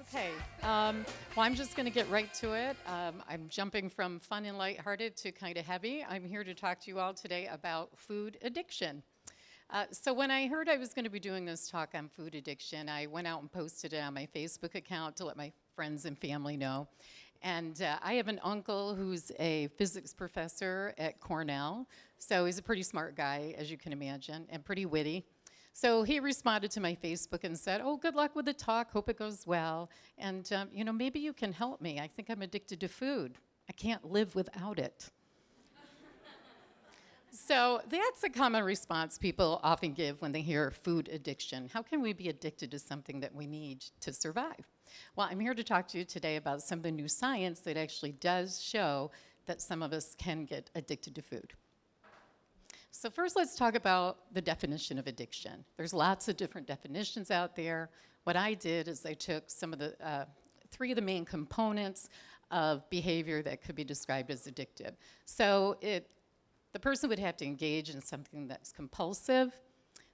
Okay, well, I'm just going to get right to it. I'm jumping from fun and lighthearted to kind of heavy. I'm here to talk to you all today about food addiction. So when I heard I was going to be doing this talk on food addiction, I went out and posted it on my Facebook account to let my friends and family know. And I have an uncle who's a physics professor at Cornell, so he's a pretty smart guy, as you can imagine, and pretty witty. So he responded to my Facebook and said, "Oh, good luck with the talk. Hope it goes well. And, maybe you can help me. I think I'm addicted to food. I can't live without it." So that's a common response people often give when they hear food addiction. How can we be addicted to something that we need to survive? Well, I'm here to talk to you today about some of the new science that actually does show that some of us can get addicted to food. So first, let's talk about the definition of addiction. There's lots of different definitions out there. What I did is I took some of the three of the main components of behavior that could be described as addictive. So the person would have to engage in something that's compulsive.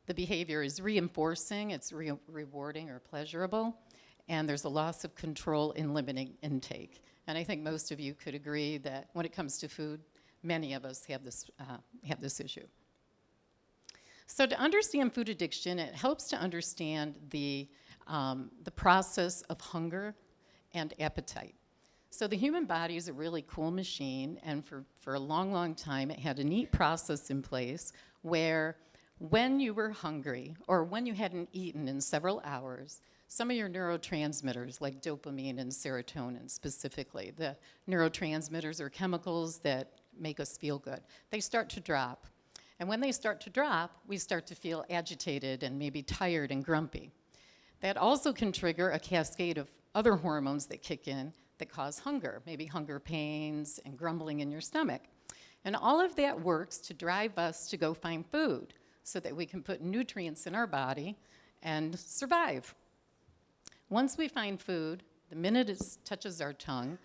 The behavior is reinforcing, it's rewarding or pleasurable, and there's a loss of control in limiting intake. And I think most of you could agree that when it comes to food, many of us have this issue. So to understand food addiction, it helps to understand the process of hunger and appetite. So the human body is a really cool machine, and for a long, long time, it had a neat process in place where when you were hungry or when you hadn't eaten in several hours, some of your neurotransmitters, like dopamine and serotonin specifically, the neurotransmitters are chemicals that make us feel good. They start to drop. And when they start to drop, we start to feel agitated and maybe tired and grumpy. That also can trigger a cascade of other hormones that kick in that cause hunger, maybe hunger pains and grumbling in your stomach. And all of that works to drive us to go find food so that we can put nutrients in our body and survive. Once we find food, the minute it touches our tongue,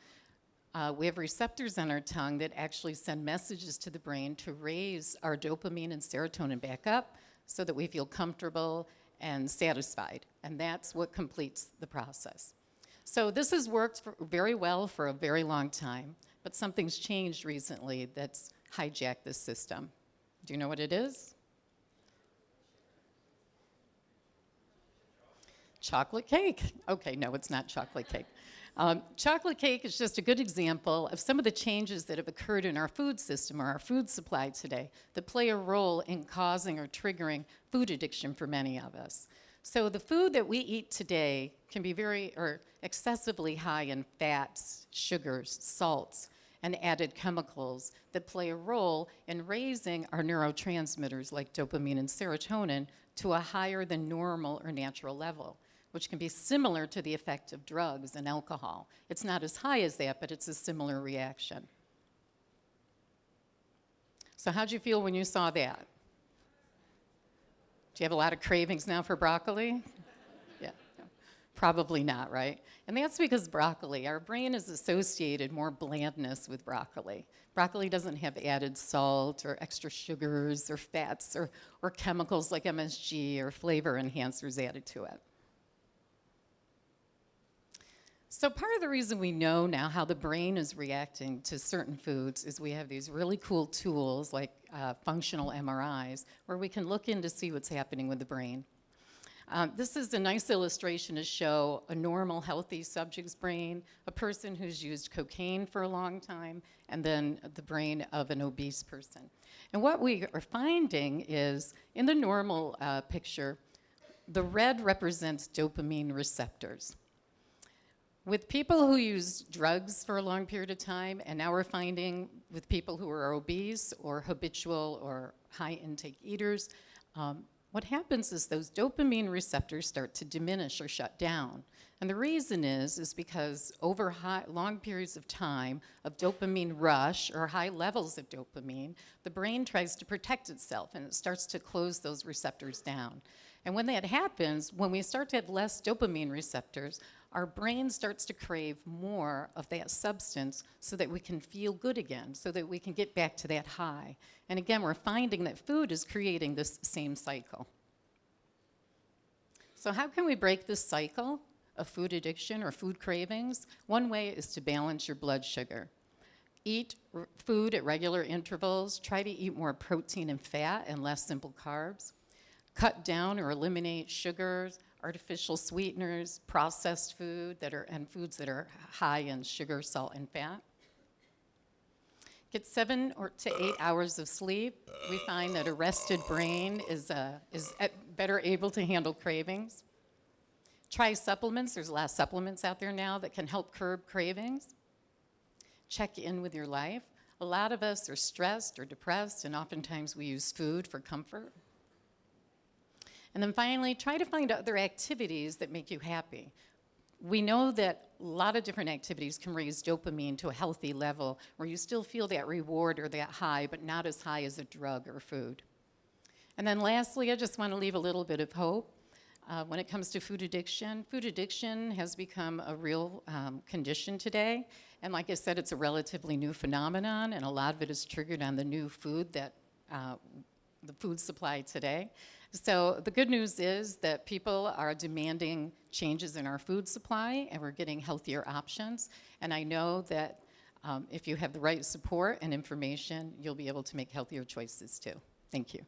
we have receptors on our tongue that actually send messages to the brain to raise our dopamine and serotonin back up so that we feel comfortable and satisfied. And that's what completes the process. So this has worked very well for a very long time, but something's changed recently that's hijacked this system. Do you know what it is? Chocolate cake. Okay, no, it's not chocolate cake. Chocolate cake is just a good example of some of the changes that have occurred in our food system or our food supply today that play a role in causing or triggering food addiction for many of us. So the food that we eat today can be excessively high in fats, sugars, salts, and added chemicals that play a role in raising our neurotransmitters like dopamine and serotonin to a higher than normal or natural level, which can be similar to the effect of drugs and alcohol. It's not as high as that, but it's a similar reaction. So how'd you feel when you saw that? Do you have a lot of cravings now for broccoli? Yeah, no, probably not, right? And that's because broccoli, our brain has associated more blandness with broccoli. Broccoli doesn't have added salt or extra sugars or fats or chemicals like MSG or flavor enhancers added to it. So part of the reason we know now how the brain is reacting to certain foods is we have these really cool tools like functional MRIs where we can look in to see what's happening with the brain. This is a nice illustration to show a normal, healthy subject's brain, a person who's used cocaine for a long time, and then the brain of an obese person. And what we are finding is, in the normal picture, the red represents dopamine receptors. With people who use drugs for a long period of time, and now we're finding with people who are obese or habitual or high intake eaters, what happens is those dopamine receptors start to diminish or shut down. And the reason is because over long periods of time of dopamine rush or high levels of dopamine, the brain tries to protect itself and it starts to close those receptors down. And when that happens, when we start to have less dopamine receptors, our brain starts to crave more of that substance so that we can feel good again, so that we can get back to that high. And again, we're finding that food is creating this same cycle. So how can we break this cycle of food addiction or food cravings, one way is to balance your blood sugar. Eat food at regular intervals. Try to eat more protein and fat and less simple carbs. Cut down or eliminate sugars, artificial sweeteners, processed food and foods that are high in sugar, salt, and fat. Get 7 to 8 hours of sleep. We find that a rested brain is better able to handle cravings. Try supplements. There's a lot of supplements out there now that can help curb cravings. Check in with your life. A lot of us are stressed or depressed, and oftentimes we use food for comfort. And then finally, try to find other activities that make you happy. We know that a lot of different activities can raise dopamine to a healthy level where you still feel that reward or that high, but not as high as a drug or food. And then lastly, I just want to leave a little bit of hope. When it comes to food addiction has become a real condition today. And like I said, it's a relatively new phenomenon, and a lot of it is triggered on the new food that the food supply today. So the good news is that people are demanding changes in our food supply, and we're getting healthier options. And I know that if you have the right support and information, you'll be able to make healthier choices too. Thank you.